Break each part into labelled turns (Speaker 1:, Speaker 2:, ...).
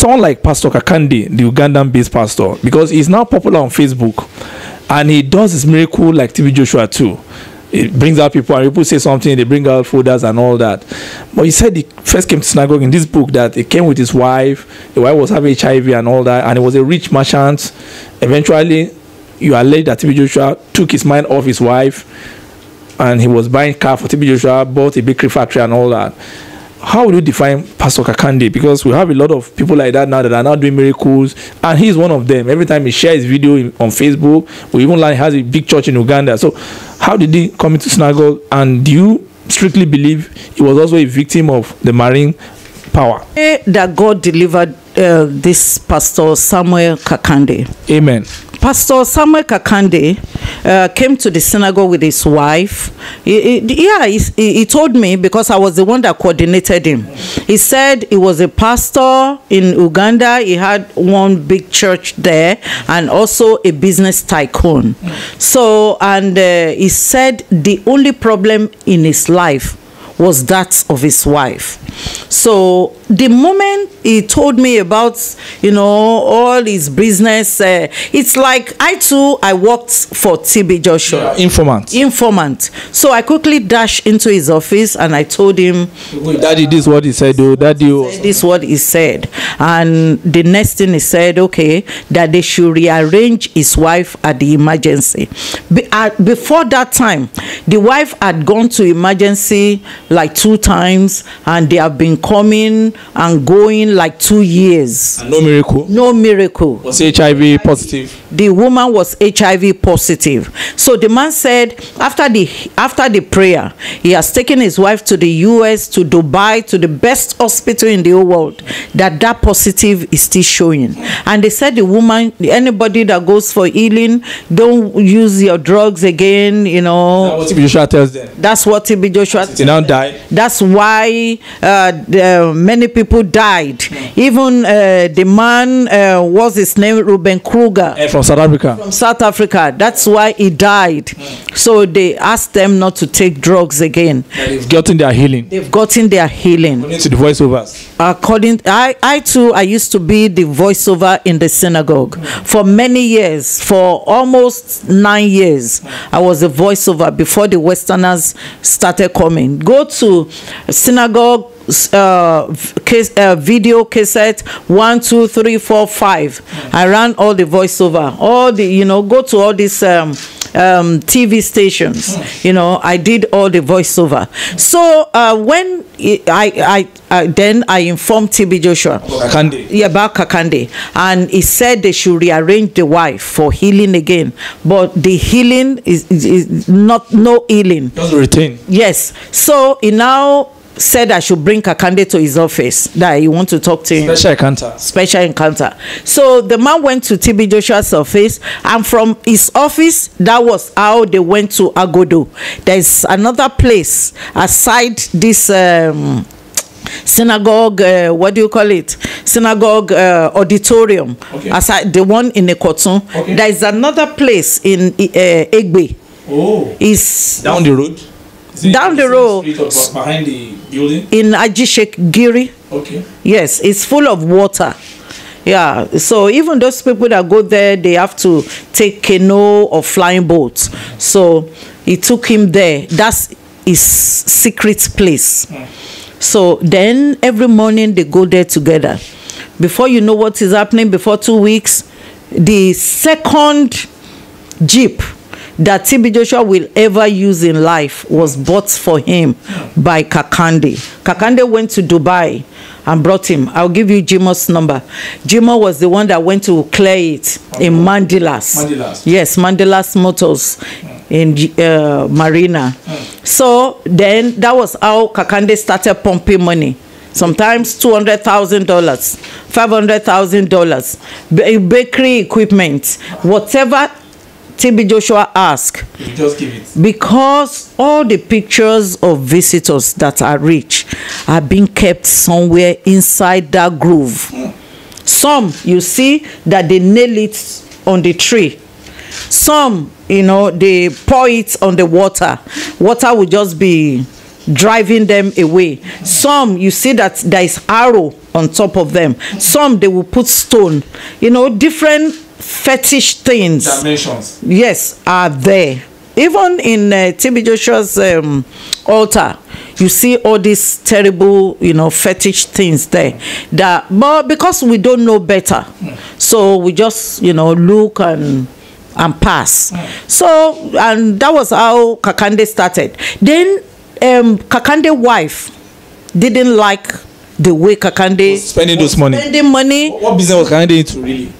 Speaker 1: someone like Pastor Kakande, the Ugandan-based pastor, because he's now popular on Facebook, and he does his miracle like TB Joshua too. It brings out people, and people say something, they bring out folders and all that. But he said he first came to synagogue in this book that he came with his wife. The wife was having HIV and all that, and he was a rich merchant. Eventually, you allege that TB Joshua took his mind off his wife, and he was buying car for TB Joshua, bought a bakery factory and all that. How would you define Pastor Kakande? Because we have a lot of people like that now that are now doing miracles, and he's one of them. Every time he shares his video on Facebook, we even learn he has a big church in Uganda. So how did he come into synagogue, and do you strictly believe he was also a victim of the marine power?
Speaker 2: That God delivered this Pastor Samuel Kakande.
Speaker 1: Amen.
Speaker 2: Pastor Samuel Kakande came to the synagogue with his wife. He told me, because I was the one that coordinated him. He said he was a pastor in Uganda. He had one big church there and also a business tycoon. So, and he said the only problem in his life was that of his wife. So the moment he told me about, all his business, it's like I worked for TB Joshua.
Speaker 1: Yeah, informant.
Speaker 2: So I quickly dashed into his office and I told him,
Speaker 1: Daddy, this is what he said, though. Daddy,
Speaker 2: this is what he said. And the next thing he said, okay, that they should rearrange his wife at the emergency. Before that time, the wife had gone to emergency like 2 times, and they have been coming and going like 2 years.
Speaker 1: And no miracle?
Speaker 2: No miracle.
Speaker 1: Was HIV positive?
Speaker 2: The woman was HIV positive. So the man said after the prayer, he has taken his wife to the US, to Dubai, to the best hospital in the whole world, that positive is still showing. And they said the woman, anybody that goes for healing, don't use your drugs again,
Speaker 1: That's what TB Joshua tells them.
Speaker 2: That's what TB Joshua tells them.
Speaker 1: Now die.
Speaker 2: That's why many people died. Even the man, what's his name, Ruben Kruger.
Speaker 1: From South Africa.
Speaker 2: From South Africa. That's why he died. So they asked them not to take drugs again.
Speaker 1: They've gotten their healing.
Speaker 2: They've gotten their healing.
Speaker 1: According to the voiceovers.
Speaker 2: I too, I used to be the voiceover in the synagogue for many years. For almost 9 years, I was a voiceover before the Westerners started coming. Go to synagogue, video cassette 1, 2, 3, 4, 5. I ran all the voiceover, all the go to all these TV stations. I did all the voiceover. So when then I informed TB Joshua about Kakande, and he said they should rearrange the wife for healing again, but the healing is not no healing.
Speaker 1: Just retain.
Speaker 2: Yes. So he now said I should bring Kakande to his office, that he want to talk to him. Special encounter. So the man went to TB Joshua's office, and from his office, that was how they went to Agodo. There's another place aside this synagogue, what do you call it? Synagogue auditorium. Okay. Aside the one in Ekotun. Okay. There is another place in Egbe.
Speaker 1: Oh.
Speaker 2: It's
Speaker 1: down the road.
Speaker 2: Down the road,
Speaker 1: behind the building,
Speaker 2: in Ajishek Giri.
Speaker 1: Okay.
Speaker 2: Yes, it's full of water. Yeah, so even those people that go there, they have to take canoe or flying boats. So he took him there. That's his secret place. So then every morning they go there together. Before you know what is happening, before 2 weeks, the second jeep that TB Joshua will ever use in life was bought for him by Kakande. Kakande went to Dubai and brought him. I'll give you Jimo's number. Jimo was the one that went to clear it in Mandilas. Yes, Mandilas Motors in Marina. So then that was how Kakande started pumping money. Sometimes $200,000, $500,000, bakery equipment, whatever TB Joshua asked,
Speaker 1: just give it.
Speaker 2: Because all the pictures of visitors that are rich are being kept somewhere inside that groove. Some, you see that they nail it on the tree. Some, they pour it on the water. Water will just be driving them away. Some, you see that there is arrow on top of them. Some they will put stone, different fetish things.
Speaker 1: Dimensions.
Speaker 2: Yes, are there. Even in TB Joshua's altar, you see all these terrible, fetish things there. But because we don't know better, so we just, look and pass. So, and that was how Kakande started. Then Kakande's wife didn't like the way Kakande
Speaker 1: spending those money.
Speaker 2: Spending money.
Speaker 1: What business was Kakande into really?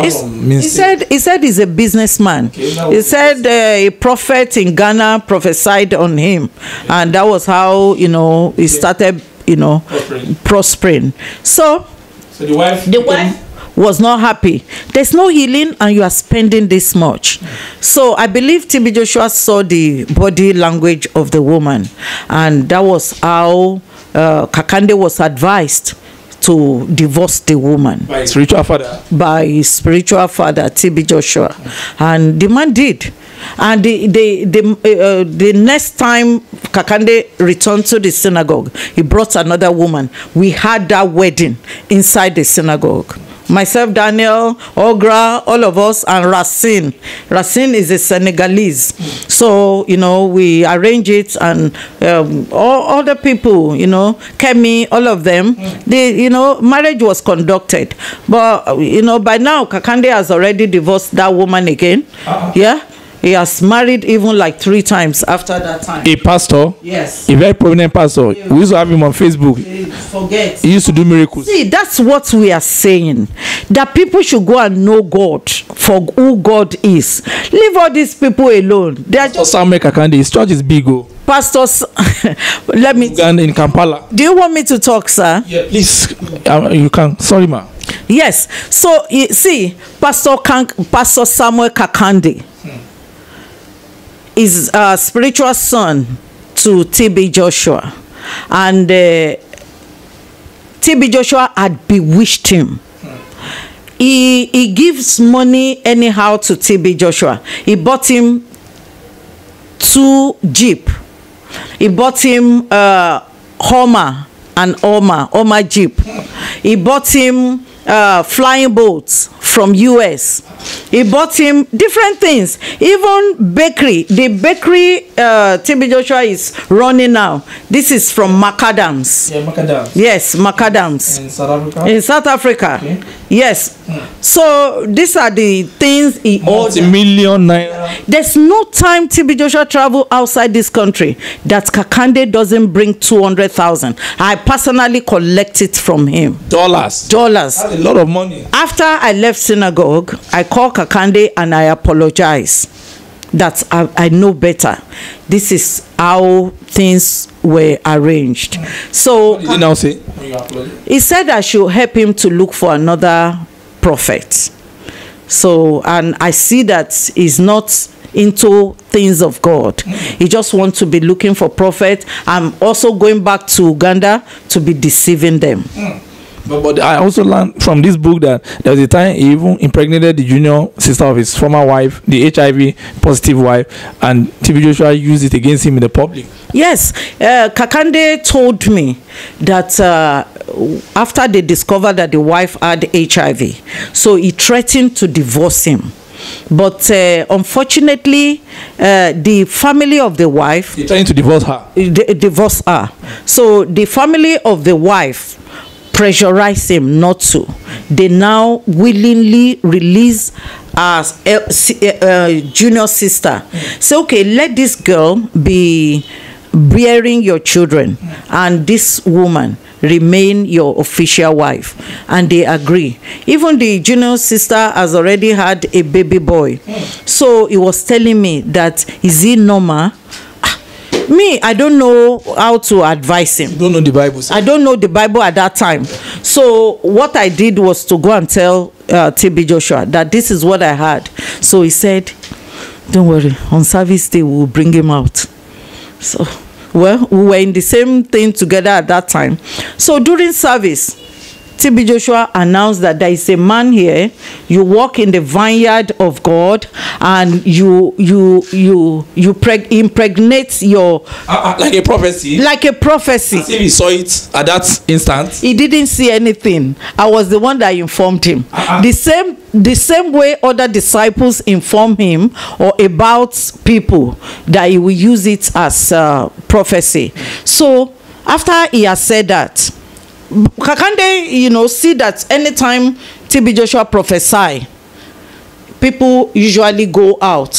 Speaker 2: He said he's a businessman. Okay, he said a prophet in Ghana prophesied on him, and that was how he started prospering. So the wife was not happy. There's no healing, and you are spending this much. So I believe TB Joshua saw the body language of the woman, and that was how Kakande was advised to divorce the woman
Speaker 1: by his spiritual father.
Speaker 2: TB Joshua, and the man did. And the next time Kakande returned to the synagogue, he brought another woman. We had that wedding inside the synagogue. Myself, Daniel, Ogra, all of us, and Racine. Racine is a Senegalese. So, we arrange it, and all other people, Kemi, all of them, marriage was conducted. But, by now, Kakande has already divorced that woman again. Yeah. He has married even like 3 times after that time.
Speaker 1: A pastor?
Speaker 2: Yes.
Speaker 1: A very prominent pastor. Yeah. We used to have him on Facebook.
Speaker 2: Forget.
Speaker 1: He used to do miracles.
Speaker 2: See, that's what we are saying. That people should go and know God for who God is. Leave all these people alone. They are just...
Speaker 1: Samuel Kakande, his church is big.
Speaker 2: Pastors, let me...
Speaker 1: Uganda in Kampala.
Speaker 2: Do you want me to talk, sir?
Speaker 1: Yeah, please. You can. Sorry, ma.
Speaker 2: Yes. So, see, Pastor Samuel Kakande is a spiritual son to TB Joshua, and TB Joshua had bewitched him. He gives money anyhow to TB Joshua. He bought him 2 Jeep. He bought him Hummer and Hummer Jeep. He bought him flying boats from US. He bought him different things, even bakery. The bakery TB Joshua is running now. This is from Macadams.
Speaker 1: Yeah, Macadams.
Speaker 2: Yes, Macadams.
Speaker 1: In South Africa?
Speaker 2: In South Africa. Okay. Yes. So these are the things he ordered.
Speaker 1: Multi-million.
Speaker 2: There's no time TB Joshua travel outside this country that Kakande doesn't bring 200,000. I personally collect it from him.
Speaker 1: Dollars.
Speaker 2: That's
Speaker 1: a lot of money.
Speaker 2: After I left synagogue, I called Kakande and I apologize that I know better. This is how things were arranged. So
Speaker 1: what did he now say when you apologize? He
Speaker 2: said I should help him to look for another prophet. So, and I see that he's not into things of God. He just wants to be looking for prophet. I'm also going back to Uganda to be deceiving them.
Speaker 1: But I also learned from this book that there was a time he even impregnated the junior sister of his former wife, the HIV positive wife, and TB Joshua used it against him in the public.
Speaker 2: Yes, Kakande told me that after they discovered that the wife had HIV, so he threatened to divorce him. But unfortunately, the family of the wife...
Speaker 1: They're trying to divorce her.
Speaker 2: So the family of the wife pressurize him not to. They now willingly release as a junior sister. So, okay, let this girl be bearing your children, and this woman remain your official wife. And they agree. Even the junior sister has already had a baby boy. So he was telling me that, is it normal? Me, I don't know how to advise him.
Speaker 1: You don't know the Bible, sir?
Speaker 2: I don't know the Bible at that time. So what I did was to go and tell TB Joshua that this is what I had. So he said, don't worry, on service day we'll bring him out. So, well, we were in the same thing together at that time. So during service, TB Joshua announced that there is a man here. You walk in the vineyard of God, and you impregnate your
Speaker 1: like a prophecy.
Speaker 2: Like a prophecy.
Speaker 1: As if he saw it at that instant.
Speaker 2: He didn't see anything. I was the one that informed him. The same way other disciples inform him or about people, that he will use it as prophecy. So after he has said that, Kakande, see that anytime TB Joshua prophesy, people usually go out.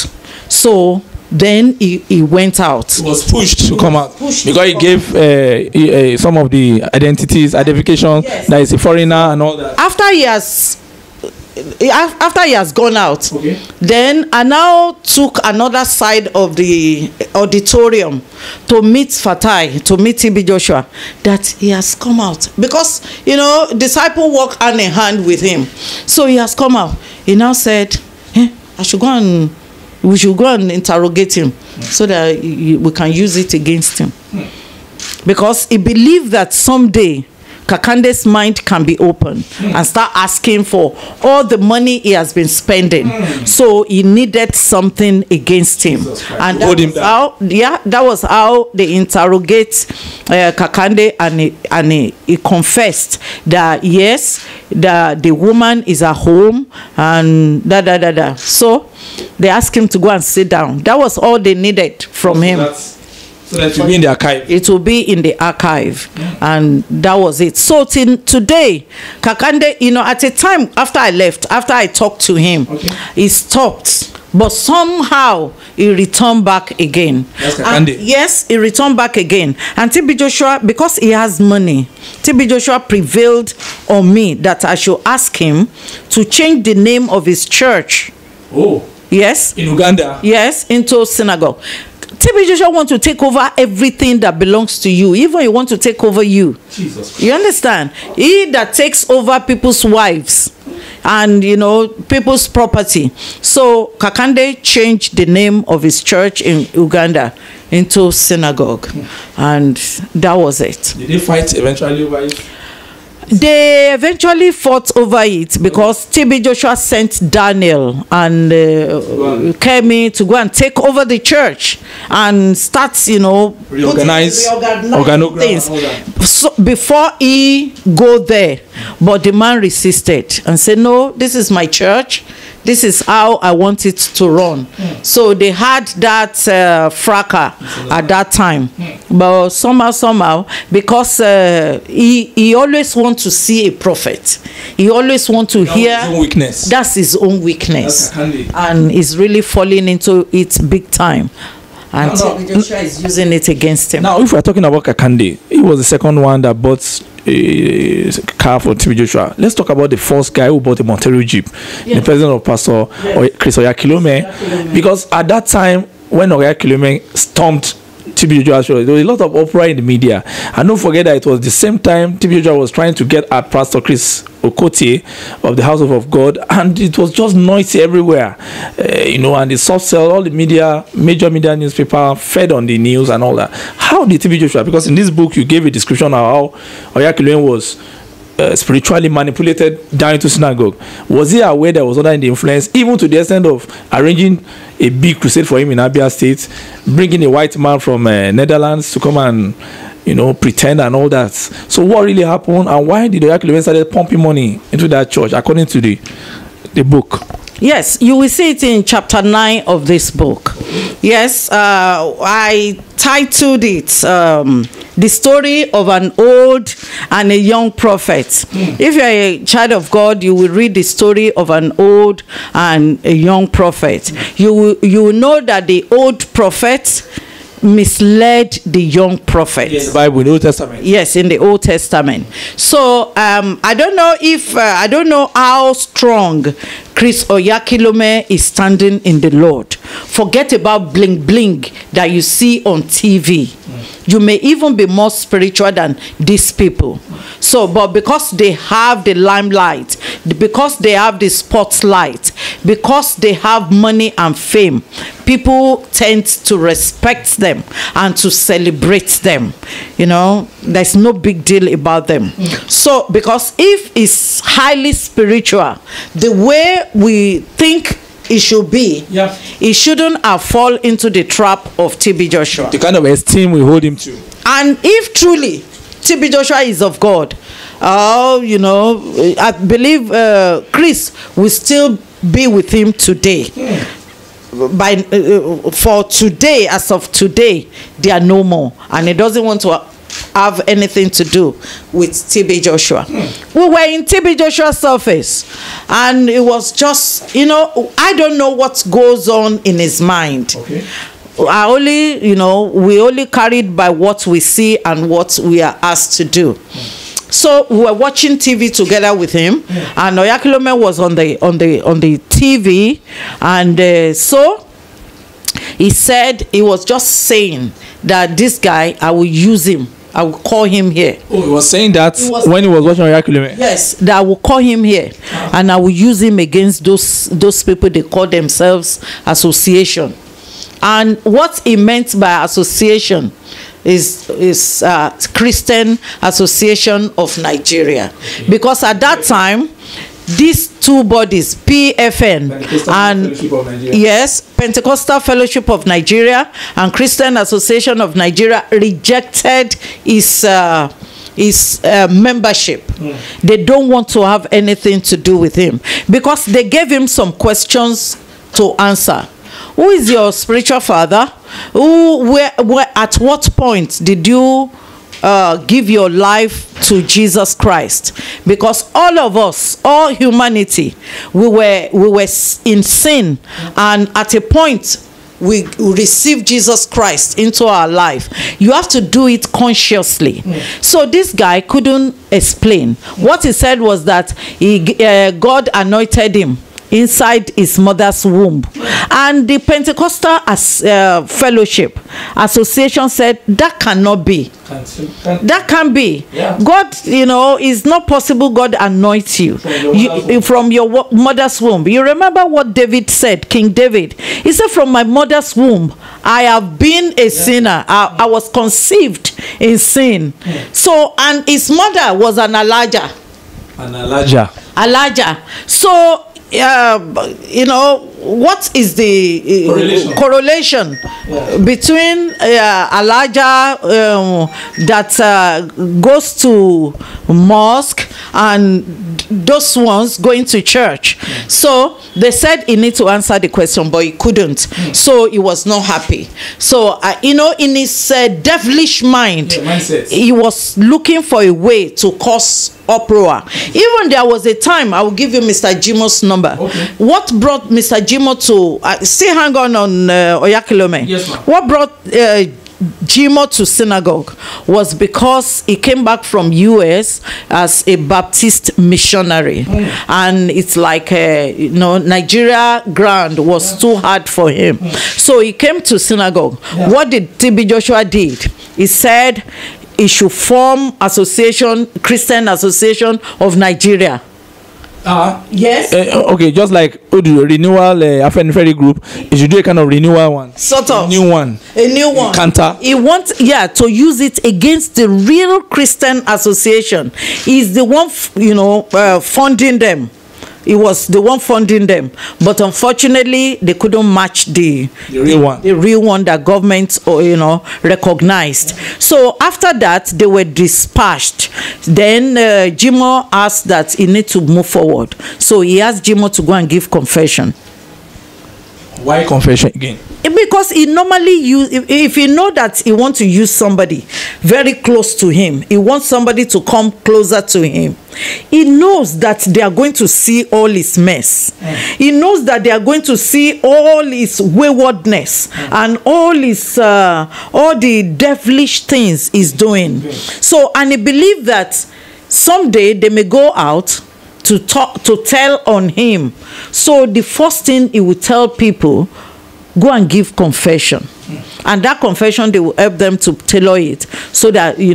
Speaker 2: So then he went out.
Speaker 1: He was pushed to come out because he gave some of the identification, yes, that is a foreigner and all that. After
Speaker 2: he has gone out, okay, then I now took another side of the auditorium to meet Fatai, to meet TB Joshua, that he has come out, because disciple walk hand in hand with him. So he has come out. He now said, we should go and interrogate him, so that we can use it against him, because he believed that someday Kakande's mind can be open and start asking for all the money he has been spending. So he needed something against him, and that was how they interrogate Kakande, and he confessed that yes, the woman is at home and So they asked him to go and sit down. That was all they needed from him.
Speaker 1: So that will be in the archive.
Speaker 2: It will be in the archive, and that was it. So till today, Kakande, at a time after I left, after I talked to him, okay, he stopped, but somehow he returned back again. Yes, he returned back again. And TB Joshua, because he has money, TB Joshua prevailed on me that I should ask him to change the name of his church.
Speaker 1: Oh.
Speaker 2: Yes.
Speaker 1: In Uganda.
Speaker 2: Yes, into synagogue. TB Joshua wants to take over everything that belongs to you. Even he wants to take over you.
Speaker 1: Jesus.
Speaker 2: You understand? He that takes over people's wives and people's property. So Kakande changed the name of his church in Uganda into synagogue, and that was it.
Speaker 1: Did they fight eventually over it?
Speaker 2: They eventually fought over it, because TB Joshua sent Daniel and Kemi to go and take over the church and start,
Speaker 1: reorganize
Speaker 2: things. So before he go there, but the man resisted and said, "No, this is my church. This is how I want it to run." So they had that fracas at that time. But somehow, because he always wants to see a prophet. He always wants to hear.
Speaker 1: His own weakness.
Speaker 2: That's his own weakness. And he's really falling into it big time. And Joshua is using it against him.
Speaker 1: Now, if we're talking about Kakande, he was the second one that bought a car for TB Joshua. Let's talk about the first guy who bought a Montero Jeep, the president of Pastor Chris Oyakhilome. Because at that time, when Oyakhilome stormed TB Joshua, there was a lot of uproar in the media. And don't forget that it was the same time TB Joshua was trying to get at Pastor Chris Okotie of the House of God, and it was just noisy everywhere, and the soft cell, all the media, major media newspaper fed on the news and all that. How did TB Joshua, because in this book you gave a description of how Oyakhilome was spiritually manipulated down into synagogue, was he aware there was other in the influence, even to the extent of arranging a big crusade for him in Abia State, bringing a white man from Netherlands to come and pretend and all that? So what really happened, and why did Oyakhilome started pumping money into that church, according to the book?
Speaker 2: Yes, you will see it in chapter 9 of this book. Yes, I titled it The Story of an Old and a Young Prophet. If you're a child of God, you will read the story of an old and a young prophet. You will know that the old prophet misled the young prophet.
Speaker 1: Yes, in the Bible, in the Old Testament.
Speaker 2: Yes, in the Old Testament. So I don't know how strong Chris Oyakhilome is standing in the Lord. Forget about bling bling that you see on TV. You may even be more spiritual than these people. So, but because they have the limelight, because they have the spotlight, because they have money and fame, people tend to respect them and to celebrate them. You know, there's no big deal about them. So, because if it's highly spiritual, the way we think it should be, it shouldn't have fall into the trap of TB Joshua.
Speaker 1: The kind of esteem we hold him to.
Speaker 2: And if truly TB Joshua is of God, you know, I believe Chris will still be with him today. For today, as of today, they are no more, and he doesn't want to have anything to do with TB Joshua. We were in TB Joshua's office, and it was just, you know, I don't know what goes on in his mind. I only, you know, we only carried by what we see and what we are asked to do. So we were watching TV together with him, and Oyakhilome was on the TV, and so he said, he was just saying that this guy, I will use him. I will call him here.
Speaker 1: Oh, he was saying that when he was watching Oyakhilome?
Speaker 2: Yes, that I will call him here, and I will use him against those people they call themselves association. And what he meant by association is Christian Association of Nigeria. Because at that time, these two bodies, PFN and yes, Pentecostal Fellowship of Nigeria and Christian Association of Nigeria, rejected his membership. They don't want to have anything to do with him, because they gave him some questions to answer. Who is your spiritual father? Where, at what point did you give your life to Jesus Christ? Because all of us, all humanity, we were in sin, and at a point we receive Jesus Christ into our life. You have to do it consciously. So this guy couldn't explain. What he said was that God anointed him inside his mother's womb, and the Pentecostal Fellowship Association said that cannot be. That can't be. God, you know, is not possible. God anoints you from your mother's womb. You remember what David said, King David? He said, from my mother's womb I have been a sinner. I was conceived in sin. So, and his mother was an Elijah. Elijah. So you know, what is the correlation between Elijah that goes to mosque and those ones going to church? So they said he need to answer the question, but he couldn't. So he was not happy. So you know, in his devilish mind, he was looking for a way to cause uproar. Even there was a time, I will give you Mr. Jimo's number. What brought Mr. Jimo to still hang on Oyakhilome? Yes, ma'am. What brought Jimo to synagogue was because he came back from US as a Baptist missionary, and it's like you know, Nigeria ground was too hard for him, so he came to synagogue. What did TB Joshua did? He said he should form association, Christian Association of Nigeria. Yes.
Speaker 1: Okay, just like the renewal Afenifere group, you should do a kind of renewal one.
Speaker 2: Sort of.
Speaker 1: A new one. Canter.
Speaker 2: He wants, to use it against the real Christian association. He's the one, you know, funding them. He was the one funding them, but unfortunately they couldn't match the real one that government, or you know, recognized. So after that they were dispatched. Then Jimo asked that he need to move forward, so he asked Jimo to go and give confession.
Speaker 1: Why confession again?
Speaker 2: Because he normally use, if he know that he wants to use somebody very close to him, he wants somebody to come closer to him, he knows that they are going to see all his mess. He knows that they are going to see all his waywardness and all his all the devilish things he's doing. So, and he believed that someday they may go out to talk, to tell on him. So the first thing he would tell people, go and give confession. and that confession, they will help them to tailor it so that you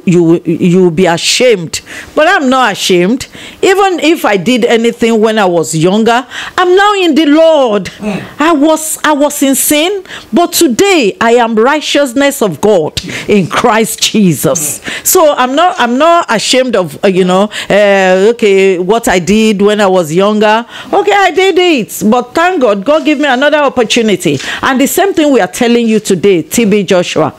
Speaker 2: will be ashamed. But I'm not ashamed. Even if I did anything when I was younger, I'm now in the Lord. I was in sin, but today I am righteousness of God in Christ Jesus. So I'm not ashamed of okay, what I did when I was younger. Okay, I did it, but thank God gave me another opportunity. And the same thing we are telling you today, TB Joshua,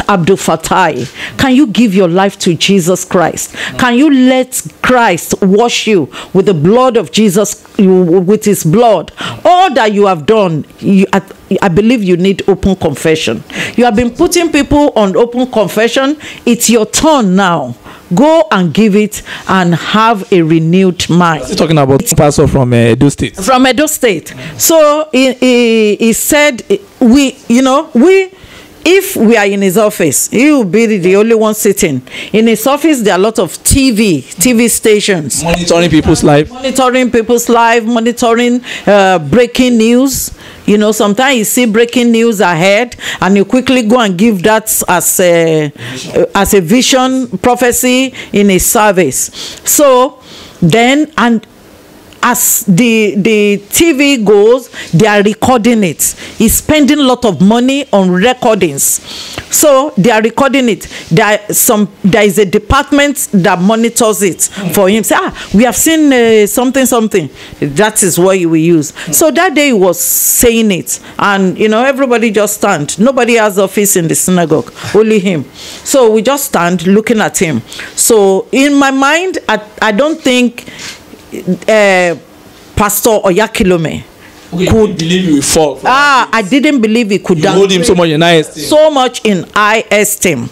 Speaker 2: Abdul Fatai. Can you give your life to Jesus Christ? Can you let Christ wash you with the blood of Jesus, with his blood? All that you have done, I believe you need open confession. You have been putting people on open confession. It's your turn now. Go and give it and have a renewed mind.
Speaker 1: You're talking about pastor from Edo State.
Speaker 2: From Edo State. So he said, if we are in his office, he will be the only one sitting. In his office, there are a lot of TV stations.
Speaker 1: Monitoring people's life.
Speaker 2: Monitoring breaking news. Sometimes you see breaking news ahead and you quickly go and give that as a vision, prophecy in a service. So then, and as the TV goes, they are recording it. He's spending a lot of money on recordings. So they are recording it. There is a department that monitors it for him. Say, we have seen something. That is what he will use. So that day he was saying it, and everybody just stand. Nobody has office in the synagogue, only him. So we just stand looking at him. So in my mind, I don't think Pastor Oyakhilome could believe he would fall. I didn't believe he could.
Speaker 1: You hold him so much in high esteem.
Speaker 2: So much in high esteem.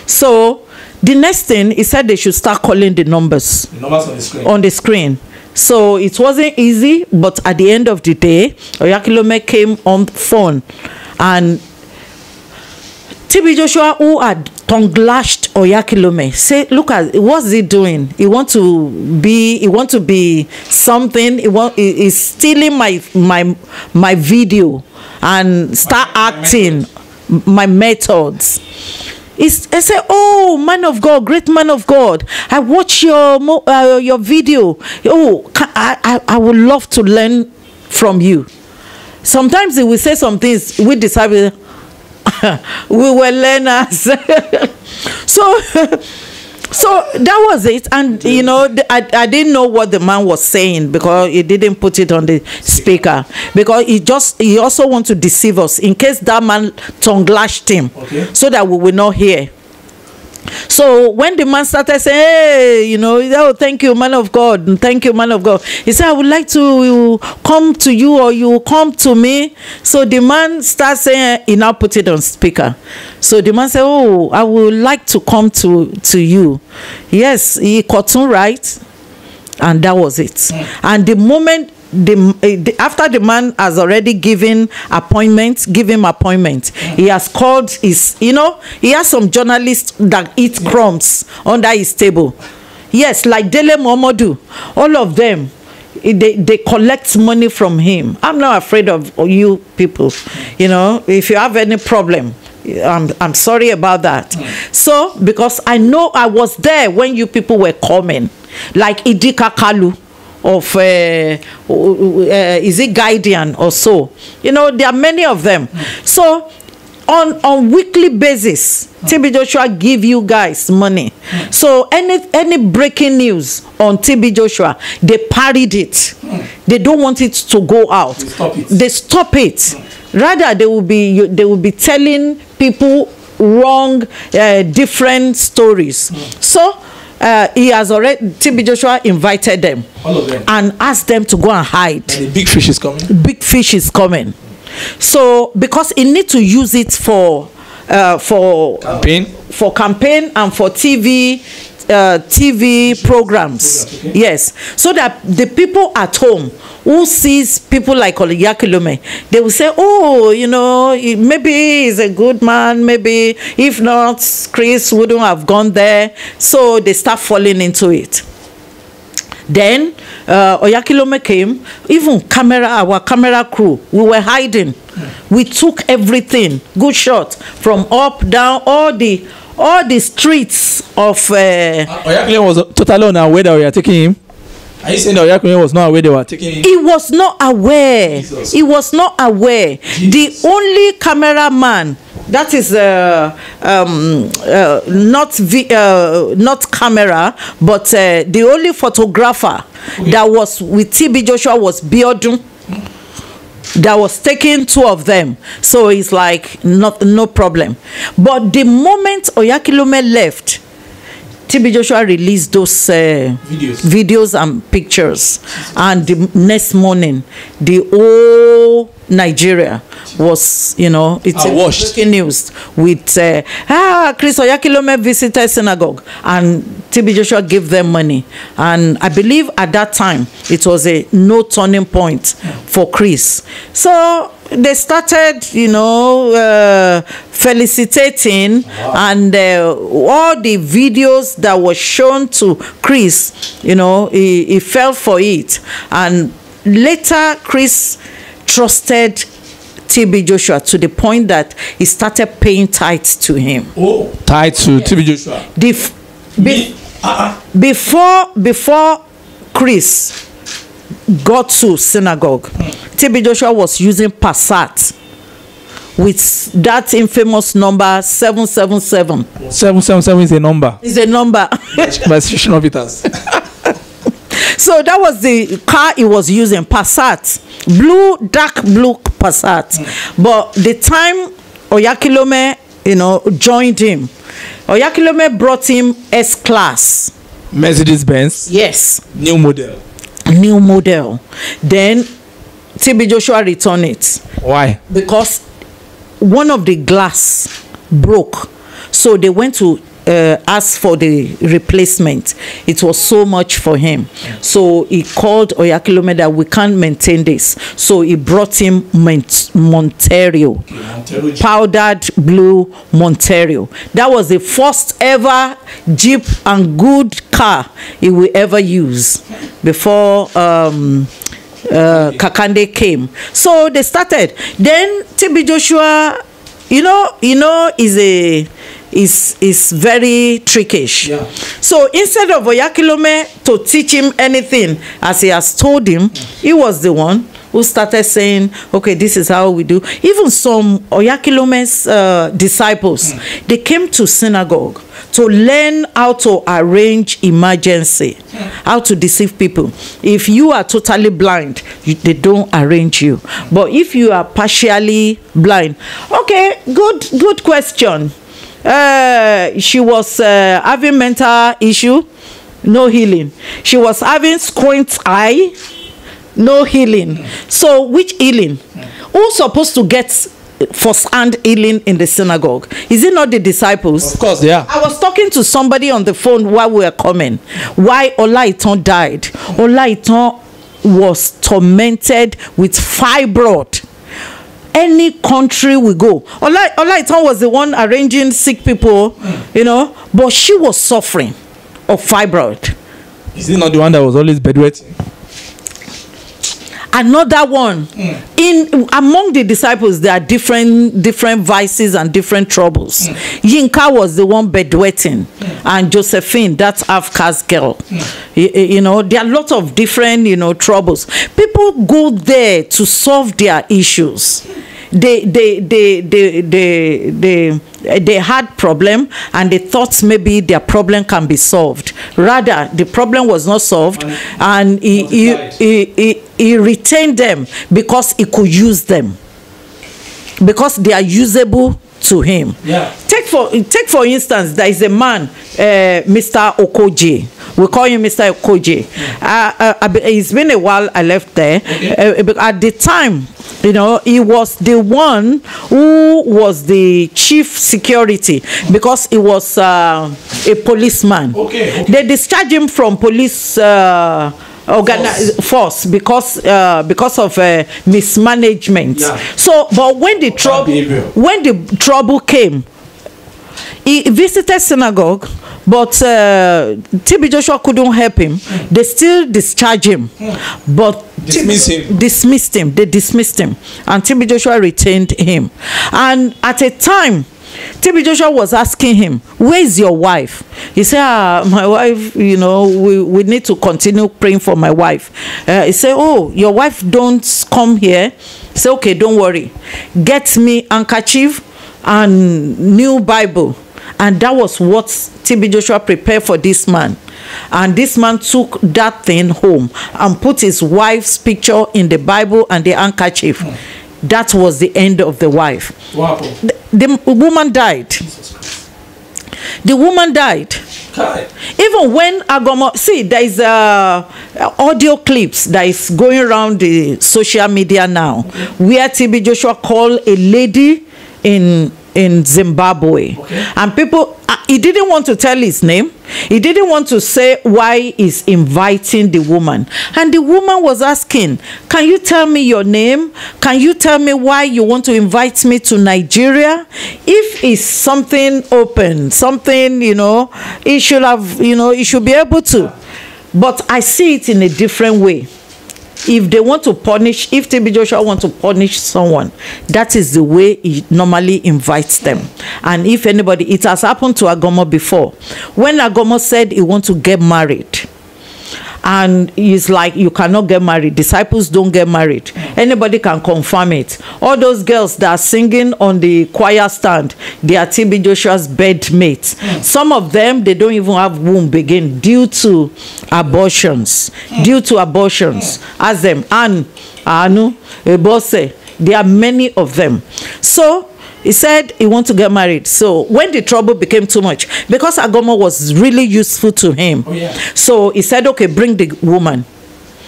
Speaker 2: So the next thing, he said they should start calling the numbers. The numbers on the screen. So it wasn't easy, but at the end of the day, Oyakhilome came on the phone, and TB Joshua, who had tongue-lashed Oyakhilome, say, look at what's he doing? He want to be something. He's stealing my video and start acting my methods. I say, oh, man of God, great man of God, I watch your video. Oh, I would love to learn from you. Sometimes he will say some things we decide. We were learners. So that was it. And I didn't know what the man was saying because he didn't put it on the speaker, because he also want to deceive us in case that man tongue lashed him, so that we will not hear. So when the man started saying, hey, oh, thank you, man of God, thank you, man of God, he said, I would like to come to you, or you come to me. So the man starts saying, he now put it on speaker. So the man said, oh, I would like to come to you. Yes, he got right, and that was it. And the moment after the man has already given him appointment, he has called his, he has some journalists that eat crumbs under his table. Yes, like Dele Momodu, all of them, they collect money from him. I'm not afraid of you people. If you have any problem, I'm sorry about that. So because I know I was there when you people were coming, like Idika Kalu of is it Guardian or so, there are many of them. So on weekly basis, TB Joshua give you guys money. So any breaking news on TB Joshua, they parried it. They don't want it to go out. They stop it. Rather, they will be telling people wrong, different stories. So he has already, TB Joshua invited them, all of them, and asked them to go and hide.
Speaker 1: And the big fish is coming.
Speaker 2: Big fish is coming. So because he need to use it for campaign and for TV programs. Okay. Yes, so that the people at home who sees people like Oyakhilome, they will say, oh, maybe he's a good man, maybe if not, Chris wouldn't have gone there. So they start falling into it. Then Oyakhilome came, even our camera crew, we were hiding. We took everything, good shot, from up, down, all the streets of.
Speaker 1: Oyakhilome was totally unaware that we were taking him. Are you saying that Oyakhilome was not aware they were taking him?
Speaker 2: He was not aware.
Speaker 1: Jesus.
Speaker 2: He was not aware.
Speaker 1: Jesus.
Speaker 2: The only cameraman, that is not camera, but the only photographer that was with TB Joshua was Biodun. That was taking 2 of them. So it's like no problem. But the moment Oyakhilome left, TB Joshua released those videos and pictures, and the next morning the whole Nigeria was, it's breaking news with Chris Oyakhilome visited synagogue, and TB Joshua gave them money, and I believe at that time it was a no turning point for Chris. So they started, felicitating, and all the videos that were shown to Chris, he fell for it. And later, Chris trusted TB Joshua to the point that he started paying tithes to him.
Speaker 1: Oh, tithes to TB Joshua.
Speaker 2: Before Chris got to synagogue, TB Joshua was using Passat with that infamous number 777.
Speaker 1: 777 is a number.
Speaker 2: It's a number.
Speaker 1: By Station of Peters.
Speaker 2: So that was the car he was using, Passat, dark blue Passat. But the time Oyakhilome, joined him, Oyakhilome brought him S-Class.
Speaker 1: Mercedes Benz.
Speaker 2: Yes.
Speaker 1: New model. Then
Speaker 2: TB Joshua returned it.
Speaker 1: Why?
Speaker 2: Because one of the glass broke, so they went to ask for the replacement. It was so much for him, so he called Oyakhilome that we can't maintain this. So he brought him Monterio, powdered blue Monterio. That was the first ever Jeep and good car he will ever use before Kakande came. So they started. Then TB Joshua, is very trickish. Yeah. So instead of Oyakhilome to teach him anything as he has told him, he was the one who started saying, okay, this is how we do. Even some Oyakhilome's disciples, they came to synagogue to learn how to arrange emergency, how to deceive people. If you are totally blind, they don't arrange you. But if you are partially blind, okay, good question. She was having mental issue, no healing. She was having squint eye, no healing. So which healing? Who's supposed to get first-hand healing in the synagogue? Is it not the disciples?
Speaker 1: Of course, yeah.
Speaker 2: I was talking to somebody on the phone while we were coming. Why Olaitan died. Olaitan was tormented with fibroid. Any country we go, Olaitan was the one arranging sick people, but she was suffering of fibroid.
Speaker 1: Is it not the one that was always bedwetting?
Speaker 2: Another one. Among the disciples, there are different vices and different troubles. Yinka was the one bedwetting, and Josephine, that's half-caste girl. There are a lot of different troubles. People go there to solve their issues. They had problem, and they thought maybe their problem can be solved. Rather, the problem was not solved, and he retained them because he could use them, because they are usable to him. Yeah. Take for instance, there is a man, Mr. Okoje. We call him Mr. Okoje. It's been a while I left there. Okay. At the time, he was the one who was the chief security, because he was a policeman. Okay. They discharged him from police force because of mismanagement. Yeah. So, but when the trouble came, he visited synagogue, But TB Joshua couldn't help him. They still discharged him, but dismissed him. They dismissed him, and TB Joshua retained him. And at a time, TB Joshua was asking him, where is your wife? He said, my wife, you know, we need to continue praying for my wife. He said, oh, your wife don't come here. He said, okay, don't worry. Get me handkerchief and new Bible. And that was what TB Joshua prepared for this man. And this man took that thing home and put his wife's picture in the Bible and the handkerchief. That was the end of the wife.
Speaker 1: Wow.
Speaker 2: The woman died. The woman died.
Speaker 1: Okay.
Speaker 2: Even when Agomo, see, there is audio clips that is going around the social media now, where TB Joshua called a lady in Zimbabwe, and people, he didn't want to tell his name. He didn't want to say why he's inviting the woman. And the woman was asking, can you tell me your name? Can you tell me why you want to invite me to Nigeria? If it's something open, something, you know, he should have, you know, he should be able to. But I see it in a different way. If they want to punish, if TB Joshua wants to punish someone, that is the way he normally invites them. And if anybody, it has happened to Agomo before. When Agomo said he wants to get married, and he's like, you cannot get married. Disciples don't get married. Anybody can confirm it. All those girls that are singing on the choir stand, they are TB Joshua's bed mates. Some of them, they don't even have womb again due to abortions. Due to abortions. As them. And Anu, Ebose, there are many of them. So he said he wants to get married. So when the trouble became too much, because Agomo was really useful to him, so he said, okay, bring the woman.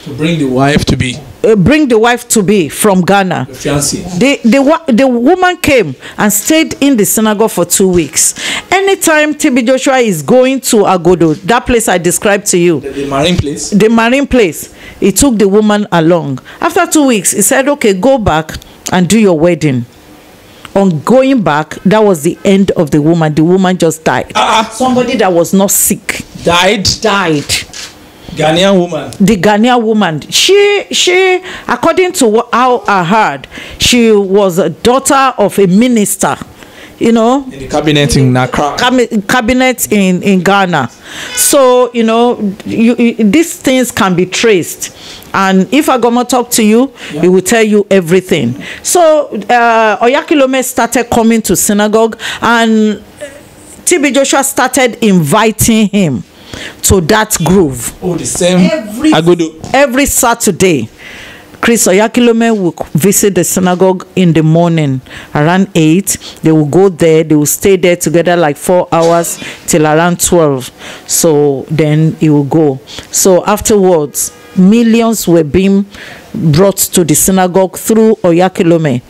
Speaker 1: To bring the wife to be.
Speaker 2: Bring the wife to be from Ghana.
Speaker 1: The fiancé.
Speaker 2: The woman came and stayed in the synagogue for 2 weeks. Anytime TB Joshua is going to Agodo, that place I described to you,
Speaker 1: The marine place.
Speaker 2: the marine place, he took the woman along. After 2 weeks, he said, okay, go back and do your wedding. On going back, that was the end of the woman. The woman just died. Somebody that was not sick
Speaker 1: Died. Ghanaian woman.
Speaker 2: The Ghanaian woman. She, according to how I heard, she was a daughter of a minister, you know,
Speaker 1: In the cabinet in Accra.
Speaker 2: cabinet in Ghana. So, you know, these things can be traced. And if Agomo talk to you, he will tell you everything. So Oyakhilome started coming to synagogue, and TB Joshua started inviting him to that groove.
Speaker 1: Oh, the same.
Speaker 2: Every Saturday, Chris Oyakhilome will visit the synagogue in the morning around 8. They will go there. They will stay there together like 4 hours till around 12. So then he will go. So afterwards, millions were being brought to the synagogue through Oyakhilome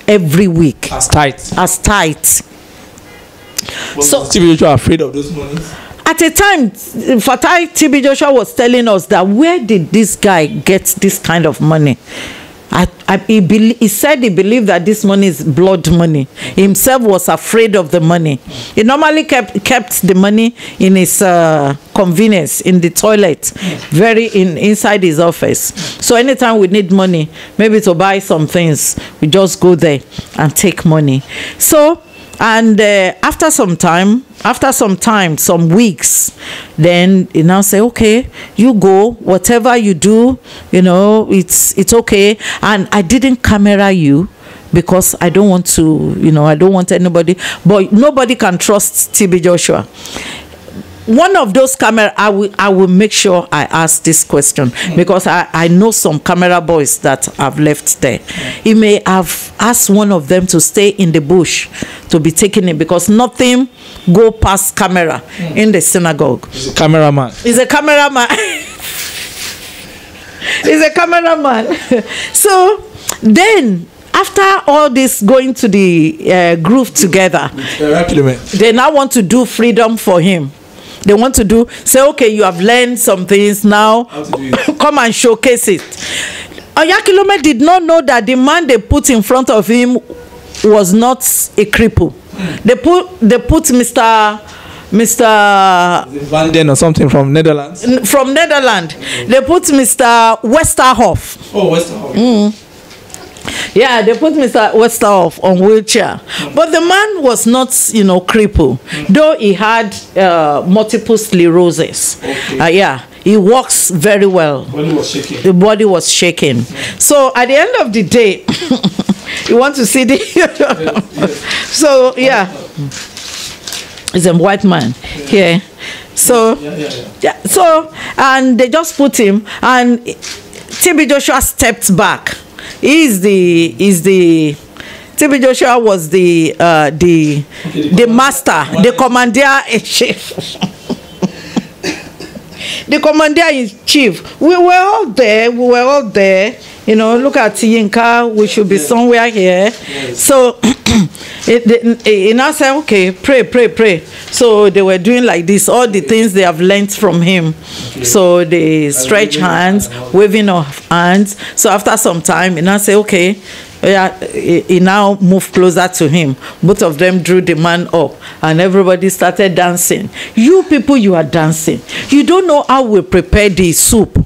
Speaker 2: every week.
Speaker 1: As tight.
Speaker 2: So
Speaker 1: TB Joshua afraid of those monies?
Speaker 2: at a time, Fatai TB Joshua was telling us that where did this guy get this kind of money? He said he believed that this money is blood money. He himself was afraid of the money. He normally kept the money in his convenience, in the toilet, inside his office. So anytime we need money, maybe to buy some things, we just go there and take money. So, and after some time, some weeks, then he now say, okay, you go, whatever you do, you know, it's okay. And I didn't camera you because I don't want to, you know, I don't want anybody, but nobody can trust TB Joshua. One of those camera, I will make sure I ask this question because I know some camera boys that have left there. He may have asked one of them to stay in the bush to be taking it because nothing go past camera in the synagogue.
Speaker 1: He's a cameraman.
Speaker 2: He's a cameraman. He's a cameraman. So then, after all this going to the groove together, they now want to do freedom for him. They want to say, okay, you have learned some things now, come and showcase it. Oyakhilome did not know that the man they put in front of him was not a cripple. They put Mr.
Speaker 1: Ugandan or something from Netherlands.
Speaker 2: From Netherlands. They put Mr. Westerhoff.
Speaker 1: Oh, Westerhoff.
Speaker 2: Yeah, they put Mr. Westerhoff on wheelchair. But the man was not, crippled, though he had multiple sclerosis.
Speaker 1: Okay.
Speaker 2: Yeah, he walks very well.
Speaker 1: Body was shaking.
Speaker 2: The body was shaking. So at the end of the day, you want to see the...
Speaker 1: Yes.
Speaker 2: So, yeah. He's a white man here. So, yeah. So, and they just put him, and TB Joshua stepped back. TB Joshua was the master, the commander in chief. The commander in chief. We were all there. Look at Yinka. We should be somewhere here. Yes. So he now said, okay, pray. So they were doing like this, all the things they have learned from him. Okay. So they stretch hands, waving of hands. So after some time, he now said, okay. Yeah, he now moved closer to him. Both of them drew the man up, and everybody started dancing. You people, you are dancing. You don't know how we prepare the soup.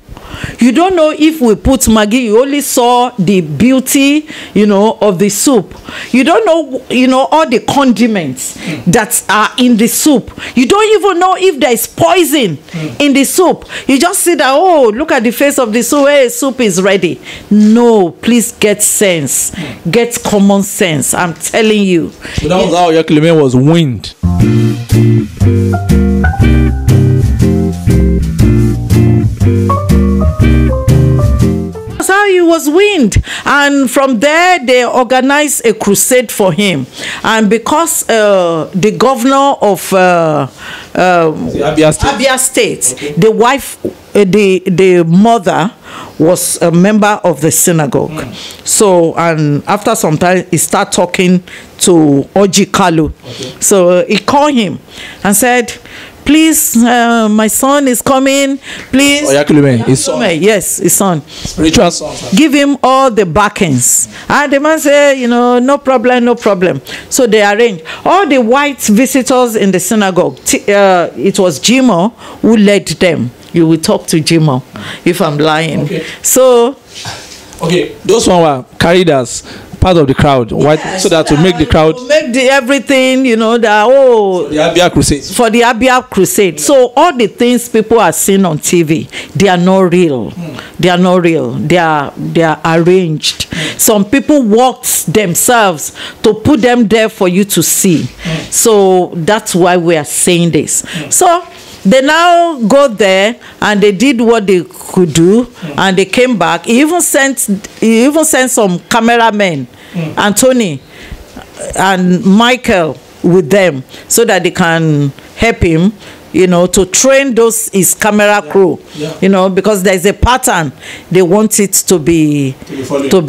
Speaker 2: You don't know if we put Maggi. You only saw the beauty, of the soup. You don't know, all the condiments that are in the soup. You don't even know if there is poison in the soup. You just see that, oh, look at the face of the soup. Hey, soup is ready. No, please get sense. Get common sense. I'm telling you.
Speaker 1: So that was how Oyakhilome was weaned.
Speaker 2: How he was weaned, and from there they organized a crusade for him. And because the governor of Abia State, okay, the wife, the mother was a member of the synagogue. So, and after some time he started talking to Oyakhilome. Okay. So he called him and said, please, my son is coming. Please.
Speaker 1: Oyakhilome, his son.
Speaker 2: Yes, his son.
Speaker 1: Spiritual son.
Speaker 2: Give him all the backings. And the man said, no problem. So they arranged. All the white visitors in the synagogue, it was Jimo who led them. You will talk to Jimo if I'm lying. Okay. So. Okay,
Speaker 1: those one were carried as part of the crowd, yes, so that to make the crowd,
Speaker 2: make everything, for the
Speaker 1: Abia crusade.
Speaker 2: For the Abia crusade. So all the things people are seeing on TV, they are not real. They are not real. They are arranged. Some people worked themselves to put them there for you to see. So that's why we are saying this. So they now go there and they did what they could do, and they came back. He even sent some cameramen, Anthony and Michael, with them so that they can help him, to train his camera crew, because there's a pattern they want it to be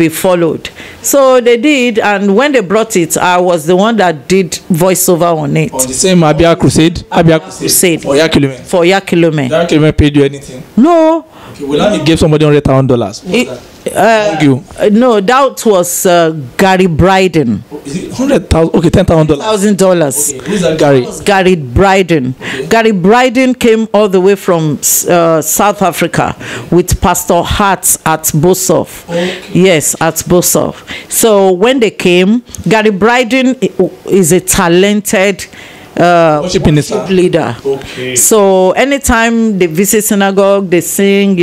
Speaker 2: followed. So they did, and when they brought it, I was the one that did voiceover on it.
Speaker 1: On the same Abia crusade? Abia crusade. For Oyakhilome.
Speaker 2: For Oyakhilome.
Speaker 1: Oyakhilome paid you anything?
Speaker 2: No.
Speaker 1: Okay, well, he gave somebody $100,000. Thank you.
Speaker 2: No, that was Gary Bryden.
Speaker 1: Is it 100,000? Okay, $10,000.
Speaker 2: $1,000.
Speaker 1: Okay, who's that Gary?
Speaker 2: Gary Bryden. Okay. Gary Bryden came all the way from South Africa with Pastor Hart at Bosov. Okay. Yes, at Bosov. So when they came, Gary Bryden is a talented worship leader. Okay. So anytime they visit synagogue, they sing,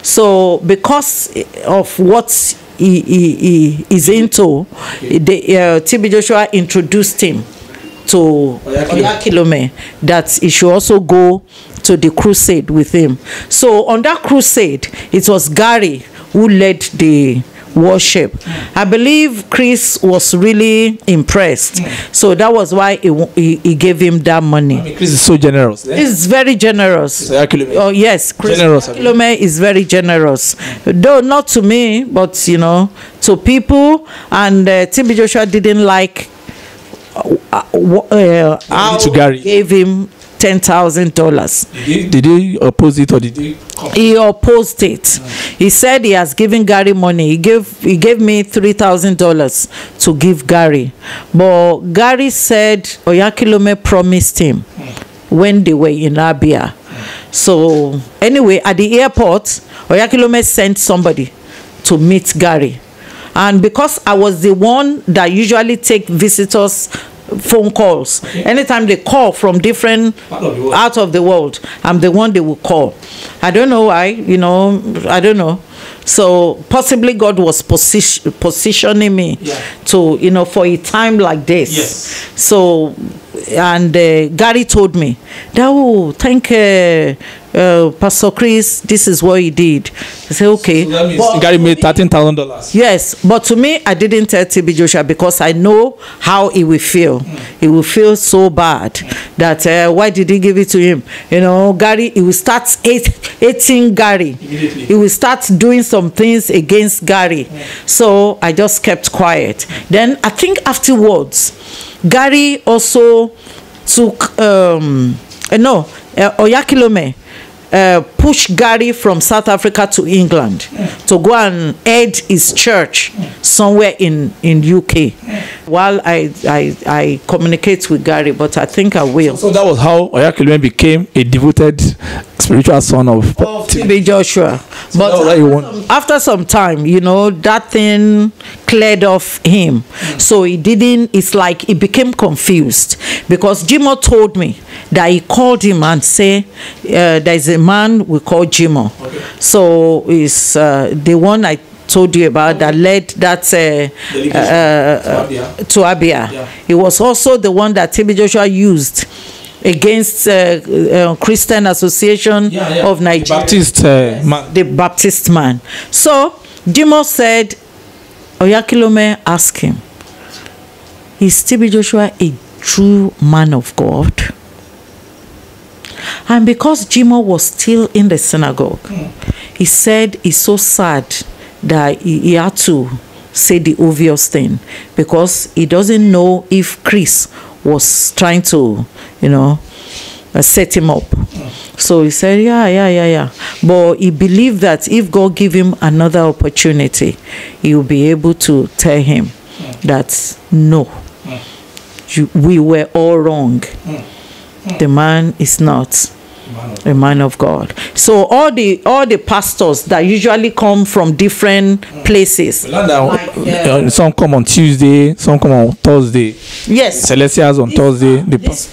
Speaker 2: So because of what he is into, TB Joshua introduced him to Oyakhilome, that he should also go to the crusade with him. So on that crusade, it was Gary who led the worship. I believe Chris was really impressed. So that was why he gave him that money.
Speaker 1: Chris is so generous.
Speaker 2: He's very generous. Oh yes, Chris Oyakhilome is very generous. Though not to me, but to people. And TB Joshua didn't like how
Speaker 1: Gary
Speaker 2: gave him $10,000.
Speaker 1: Did he oppose it, or did he?
Speaker 2: He opposed it. He said he has given Gary money. He gave me $3,000 to give Gary, but Gary said Oyakhilome promised him when they were in Abia. So anyway, at the airport, Oyakhilome sent somebody to meet Gary. And because I was the one that usually take visitors phone calls, anytime they call from different out of the world, I'm the one they will call. I don't know why, I don't know. So possibly God was positioning me to, for a time like this.
Speaker 1: Yes.
Speaker 2: So, and Gary told me, thank Pastor Chris, this is what he did. I said, okay.
Speaker 1: So that means Gary made $13,000.
Speaker 2: Yes, but to me, I didn't tell TB Joshua because I know how he will feel. He will feel so bad that why did he give it to him? Gary, he will start hating Gary. He will start doing some things against Gary. So I just kept quiet. Then I think afterwards, Gary also took, Oyakhilome pushed Gary from South Africa to England to go and head his church somewhere in UK. While I communicate with Gary, but I think I will.
Speaker 1: So that was how Oyakhilome became a devoted spiritual son of
Speaker 2: TB Joshua. But after some time, that thing cleared off him. So it's like he became confused because Jimo told me that he called him and say there's a man we call Jimo. So it's the one I told you about that led that to Abia. He was also the one that TB Joshua used against Christian Association of Nigeria, the Baptist man. So Jimo said, Oyakhilome asked him, is TB Joshua a true man of God? And because Jimo was still in the synagogue, he said he's so sad that he had to say the obvious thing because he doesn't know if Chris was trying to, set him up. So he said, yeah. But he believed that if God give him another opportunity, he will be able to tell him that no, we were all wrong. The man is not a man of God. So all the pastors that usually come from different places,
Speaker 1: some come on Tuesday, some come on Thursday.
Speaker 2: Yes,
Speaker 1: Celestials on Thursday.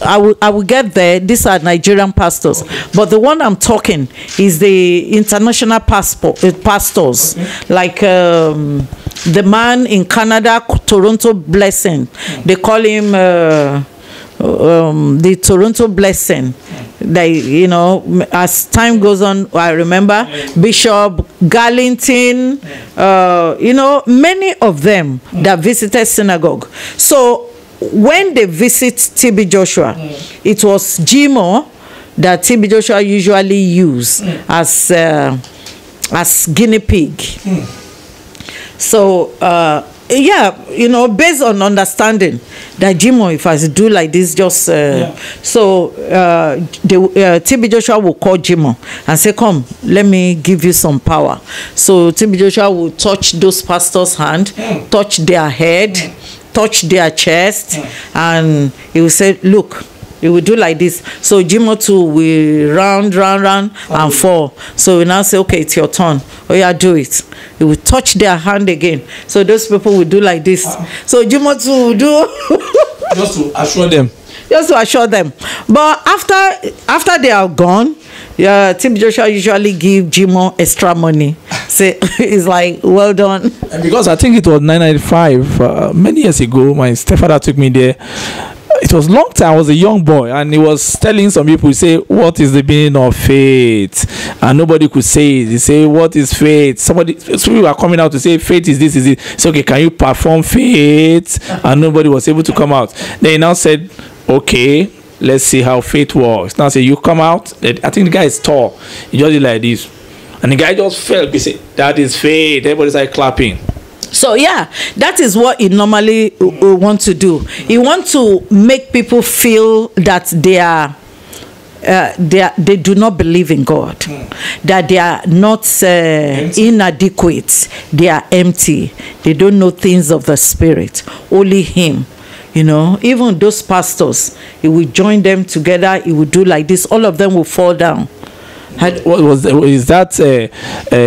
Speaker 2: I will get there. These are Nigerian pastors, but the one I'm talking is the international pastors, like the man in Canada, Toronto Blessing. They call him the Toronto Blessing. They, as time goes on, I remember Bishop Garlington, many of them that visited synagogue. So when they visit TB Joshua, it was Jimo that TB Joshua usually used as guinea pig. So based on understanding that Jimo, if I do like this, just TB Joshua will call Jimo and say, come, let me give you some power. So TB Joshua will touch those pastors' hand, touch their head, touch their chest, and he will say, look, he will do like this. So Jimo too will round and fall. So we now say, okay, it's your turn. Oh yeah, do it. He will touch their hand again. So those people will do like this. So Jimo too will do
Speaker 1: just to assure them.
Speaker 2: Just to assure them. But after they are gone, TB Joshua usually give Jimo extra money. Say it's like, well done.
Speaker 1: And because I think it was 1995, many years ago, my stepfather took me there. It was long time. I was a young boy, and he was telling some people, say, what is the meaning of faith? And nobody could say it. He say, what is faith? Some people were coming out to say, faith is this, is it. So, okay, can you perform faith? And nobody was able to come out. Then he now said, okay, let's see how faith works. Now say, you come out. I think the guy is tall. He just did like this. And the guy just fell. He said, that is faith. Everybody started clapping.
Speaker 2: So that is what he normally want to do. He wants to make people feel that they do not believe in God, that they are not inadequate, they are empty, they don't know things of the spirit, only him. You know, even those pastors, he will join them together, he will do like this, all of them will fall down.
Speaker 1: Is that a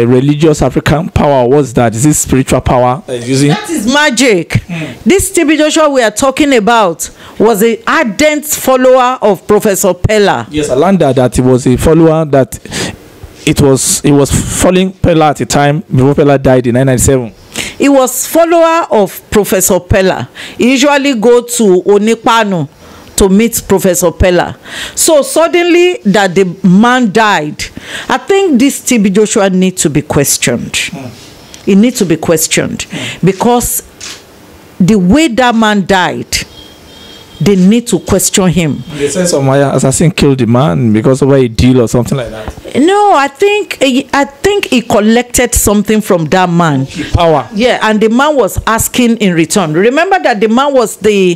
Speaker 1: religious African power? What's that? Is this spiritual power using?
Speaker 2: That is magic. This TB Joshua we are talking about was an ardent follower of Professor Pella.
Speaker 1: Yes, I learned that he was a follower, that he was following Pella at the time before Pella died in 1997.
Speaker 2: He was follower of Professor Pella. He usually go to Onipanu to meet Professor Pella. So suddenly that the man died, I think this TB Joshua needs to be questioned. It needs to be questioned because the way that man died, they need to question him.
Speaker 1: They say some assassin killed the man because of a deal or something like that.
Speaker 2: No, I think he collected something from that man.
Speaker 1: Power.
Speaker 2: Yeah, and the man was asking in return. Remember that the man was the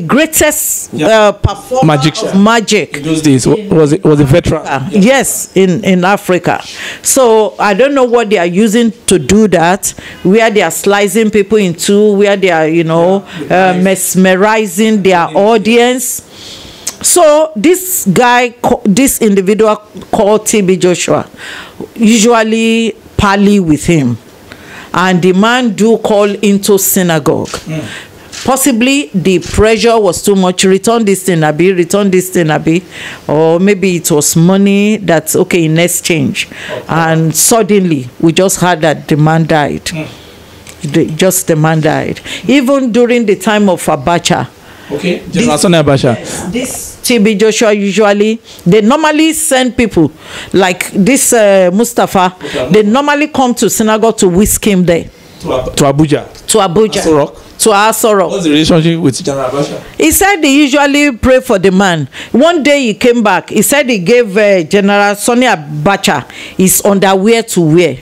Speaker 2: greatest performer
Speaker 1: magician
Speaker 2: of magic
Speaker 1: in those days. Was a veteran.
Speaker 2: Yes, in Africa. So I don't know what they are using to do that. Where they are slicing people in two, where they are, mesmerizing their audience. So this guy, this individual called TB Joshua, usually parley with him, and the man do call into synagogue. Possibly the pressure was too much. Return this thing, Abi. Return this thing, Abi. Or maybe it was money that's okay in exchange. And suddenly we just heard that the man died. The man died. Even during the time of Abacha.
Speaker 1: Okay, this
Speaker 2: TB Joshua usually, they normally send people like this Mustafa. They normally come to synagogue to whisk him there.
Speaker 1: To Abuja.
Speaker 2: To Abuja. To Aso Rock.
Speaker 1: What's the relationship with General Abacha?
Speaker 2: He said they usually pray for the man. One day he came back. He said he gave General Sonny Abacha his underwear to wear.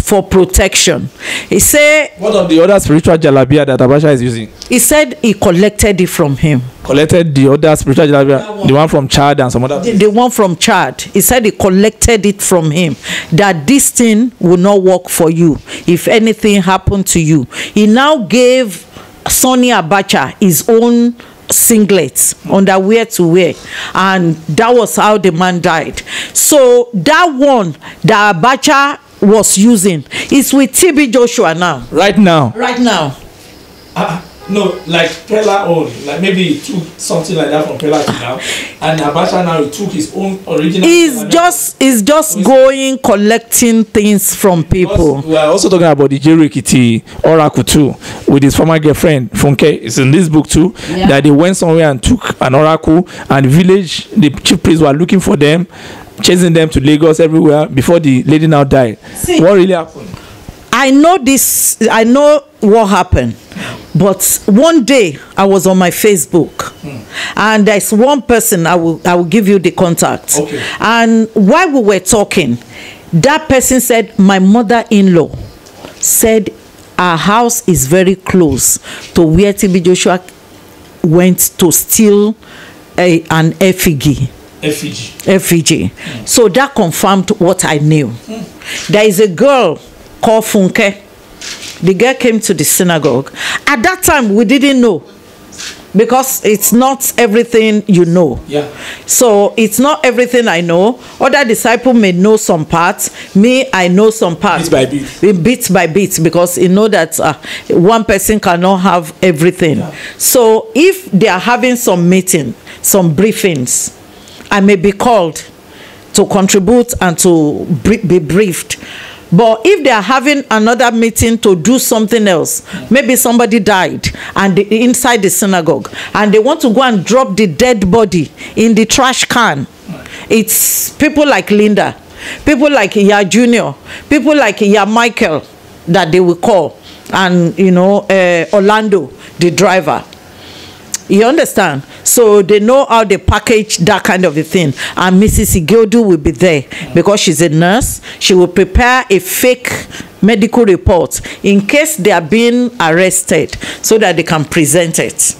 Speaker 2: For protection. He said,
Speaker 1: what of the other spiritual jalabia that Abacha is using?
Speaker 2: He said he collected it from him.
Speaker 1: Collected the other spiritual jalabia, the one from Chad and some other.
Speaker 2: The one from Chad. He said he collected it from him. That this thing will not work for you if anything happened to you. He now gave Sonny Abacha his own singlets, underwear to wear, and that was how the man died. So that one that Abacha was using is with TB Joshua now.
Speaker 1: Right now.
Speaker 2: No,
Speaker 1: like Pella own, like maybe he took something like that from Pella to now, and Abacha now he took his own original. He's
Speaker 2: just going collecting things from people.
Speaker 1: We are also talking about the Jerikiti Oracle too, with his former girlfriend Funke. It's in this book too, that they went somewhere and took an oracle, and the chief priests were looking for them, chasing them to Lagos everywhere before the lady now died. See, what really happened?
Speaker 2: I know what happened, but one day I was on my Facebook, and there's one person I will give you the contact.
Speaker 1: Okay.
Speaker 2: And while we were talking, that person said my mother-in-law said our house is very close to where TB Joshua went to steal an effigy. So that confirmed what I knew. There is a girl called Funke. The girl came to the synagogue. At that time, we didn't know, because it's not everything you know. So it's not everything I know. Other disciples may know some parts. Me, I know some parts. Bit by bit, because you know that one person cannot have everything. So if they are having some meeting, some briefings, I may be called to contribute and to be briefed. But if they are having another meeting to do something else, maybe somebody died and inside the synagogue, and they want to go and drop the dead body in the trash can. It's people like Linda, people like Ya Junior, people like Ya Michael that they will call, and Orlando, the driver. You understand? So they know how they package that kind of a thing. And Mrs. Igildu will be there because she's a nurse. She will prepare a fake medical report in case they are being arrested, so that they can present it.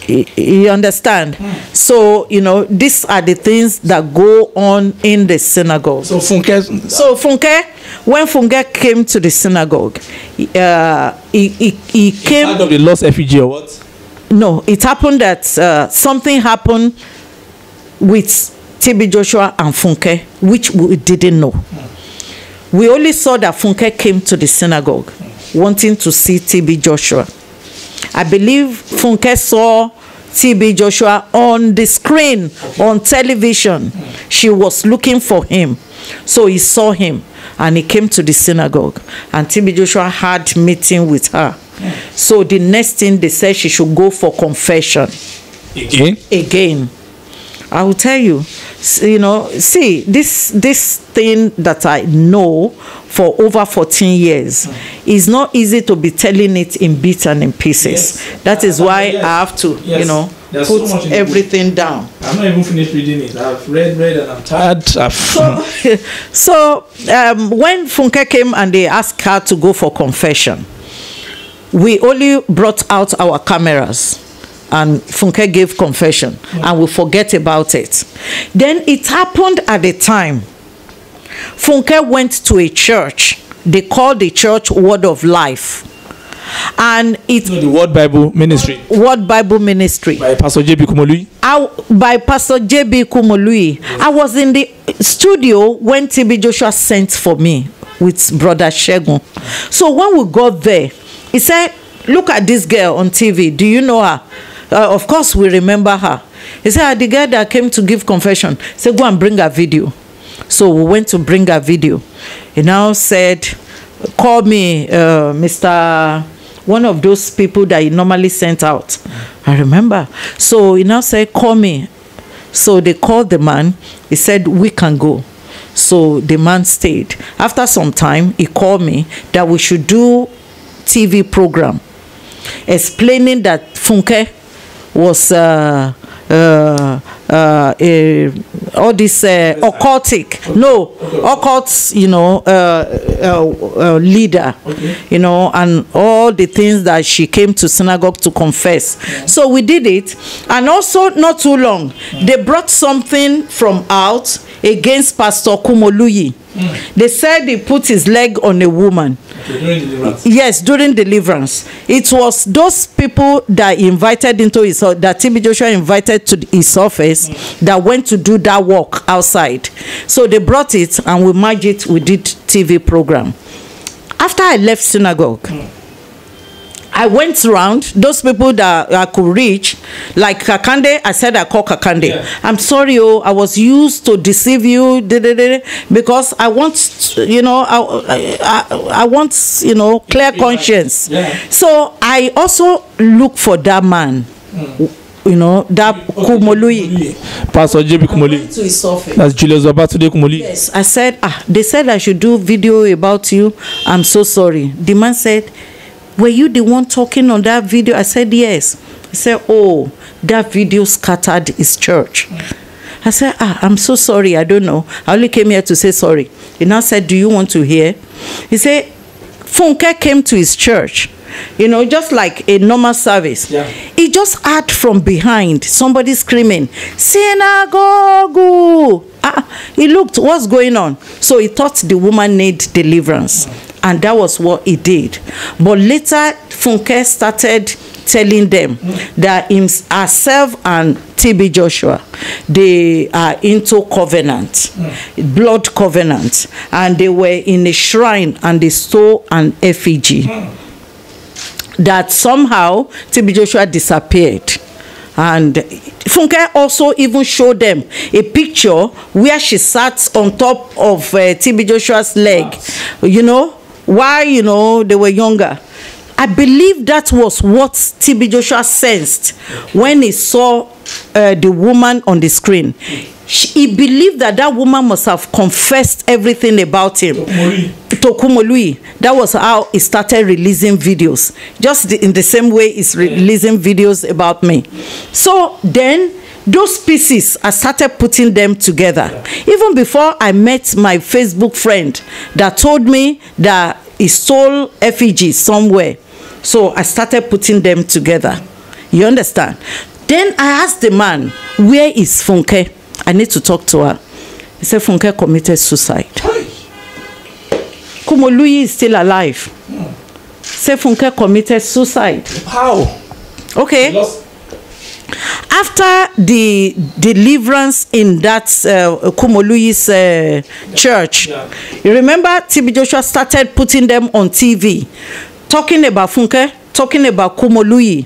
Speaker 2: You understand? So, you know, these are the things that go on in the synagogue.
Speaker 1: So
Speaker 2: Funke, when Funke came to the synagogue, he came...
Speaker 1: Part of the lost effigy or what?
Speaker 2: No, it happened that something happened with TB Joshua and Funke, which we didn't know. We only saw that Funke came to the synagogue wanting to see TB Joshua. I believe Funke saw TB Joshua on the screen, on television. She was looking for him. So he saw him and he came to the synagogue. And TB Joshua had meeting with her. So the next thing they said, she should go for confession. Again. I will tell you, you know, see, this thing that I know for over 14 years is not easy to be telling it in bits and in pieces. Yes. That is why I have to, you know, put so everything down.
Speaker 1: I'm not even finished reading it. I've read and I'm tired.
Speaker 2: So when Funke came and they asked her to go for confession, we only brought out our cameras. And Funke gave confession, and we forget about it. Then it happened at the time. Funke went to a church. They called the church Word of Life. And it...
Speaker 1: No, the Word Bible Ministry.
Speaker 2: Word Bible Ministry.
Speaker 1: By Pastor J.B. Kumolui.
Speaker 2: By Pastor J.B. Kumolui. I was in the studio when TB Joshua sent for me with Brother Shegun. So when we got there, he said, look at this girl on TV. Do you know her? Of course, we remember her. He said, the girl that came to give confession. He said, go and bring her video. So we went to bring her video. He now said, call me, Mr. One of those people that he normally sent out. I remember. So he now said, call me. So they called the man. He said, we can go. So the man stayed. After some time, he called me that we should do TV program explaining that Funke was all this occultic, occult, you know, leader, you know, and all the things that she came to synagogue to confess. So we did it, and also not too long, they brought something from out against Pastor Kumolui. They said he put his leg on a woman.
Speaker 1: During deliverance.
Speaker 2: Yes, during deliverance. It was those people that invited into his, that TB Joshua invited to his office, that went to do that work outside. So they brought it and we merged it. We did TV program. After I left synagogue, I went around those people that I could reach, like Kakande. I said I call Kakande. Yeah. I'm sorry, I was used to deceive you, because I want, you know, I want, you know, clear conscience. Yeah. So I also look for that man. You know, that Kumolui.
Speaker 1: Pastor J.B. Kumolui.
Speaker 2: To his office.
Speaker 1: That's Julius Babatunde Kumolui.
Speaker 2: Yes, I said, they said I should do video about you. I'm so sorry. The man said, were you the one talking on that video? I said, yes. He said, oh, that video scattered his church. I said, I'm so sorry. I don't know. I only came here to say sorry. He now said, do you want to hear? He said, Funke came to his church, you know, just like a normal service. Yeah. He just heard from behind somebody screaming, synagogue. He looked, what's going on? So he thought the woman needed deliverance. And that was what he did. But later, Funke started telling them that herself and TB Joshua, they are into covenant, blood covenant. And they were in a shrine and they stole an effigy. That somehow TB Joshua disappeared. And Funke also even showed them a picture where she sat on top of TB Joshua's leg, you know, while, you know, they were younger. I believe that was what TB Joshua sensed when he saw the woman on the screen. He believed that that woman must have confessed everything about him to Kumolui. That was how he started releasing videos, just in the same way he's releasing videos about me. So then those pieces, I started putting them together. Even before I met my Facebook friend that told me that he stole effigies somewhere. So I started putting them together. You understand? Then I asked the man, where is Funke? I need to talk to her. He said Funke committed suicide. Kumoluyi is still alive. Say Funke committed suicide.
Speaker 1: How?
Speaker 2: Okay. After the deliverance in that Kumoluyi's church, you remember TB Joshua started putting them on TV, talking about Funke, talking about Kumoluyi.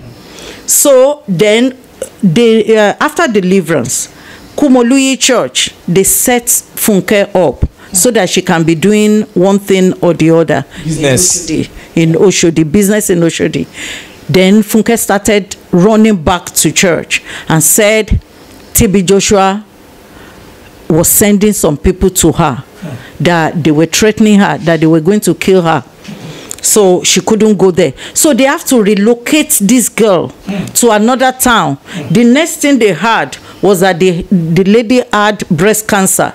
Speaker 2: So then, they after deliverance, Kumoluyi Church, they set Funke up so that she can be doing one thing or the other.
Speaker 1: Business.
Speaker 2: In Oshodi, business in Oshodi. Then Funke started running back to church and said TB Joshua was sending some people to her, that they were threatening her, that they were going to kill her. So she couldn't go there. So they have to relocate this girl to another town. The next thing they heard was that the lady had breast cancer.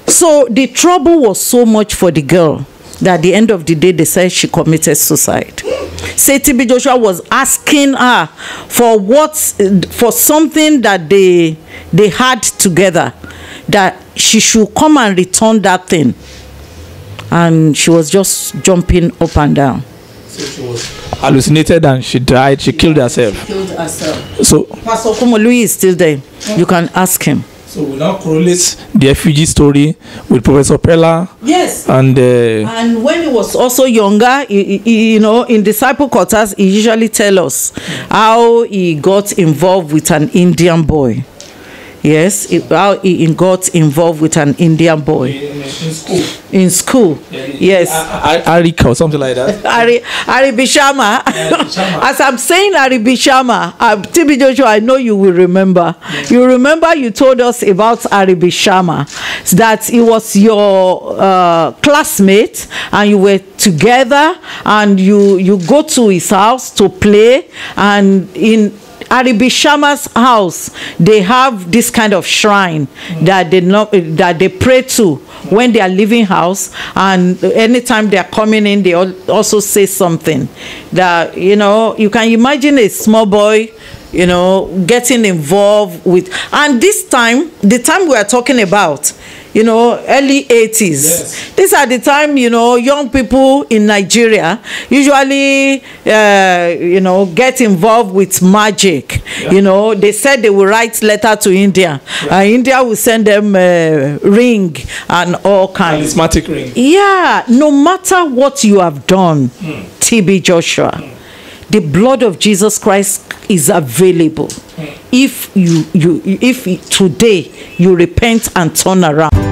Speaker 2: So the trouble was so much for the girl that at the end of the day, they said she committed suicide. Say TB Joshua was asking her for something that they had together, that she should come and return that thing. And she was just jumping up and down.
Speaker 1: So she was hallucinated and she died. She killed herself. So
Speaker 2: Pastor Kumoluyi is still there. You can ask him.
Speaker 1: So we now correlate the Hephzi story with Professor Pella.
Speaker 2: Yes.
Speaker 1: And
Speaker 2: when he was also younger, you know, in disciple quarters, he usually tell us how he got involved with an Indian boy. Yes, how he got involved with an Indian boy. In school. Yes.
Speaker 1: Arika or something like that.
Speaker 2: Aribishama. As I'm saying Aribishama, TB Joshua, I know you will remember. Yeah. You remember you told us about Aribishama, that he was your classmate and you were together and you go to his house to play, and in Aribishama's house they have this kind of shrine that they pray to when they are leaving house, and anytime they are coming in they also say something that, you know, you can imagine a small boy, you know, getting involved with. And this time, the time we are talking about, you know, early 80s.
Speaker 1: Yes.
Speaker 2: These are the time, you know, young people in Nigeria usually, you know, get involved with magic. Yeah. You know, they said they will write letter to India. Yeah. India will send them ring and all kinds.
Speaker 1: Charismatic ring.
Speaker 2: Yeah, no matter what you have done, TB Joshua, the blood of Jesus Christ is available. If today you repent and turn around.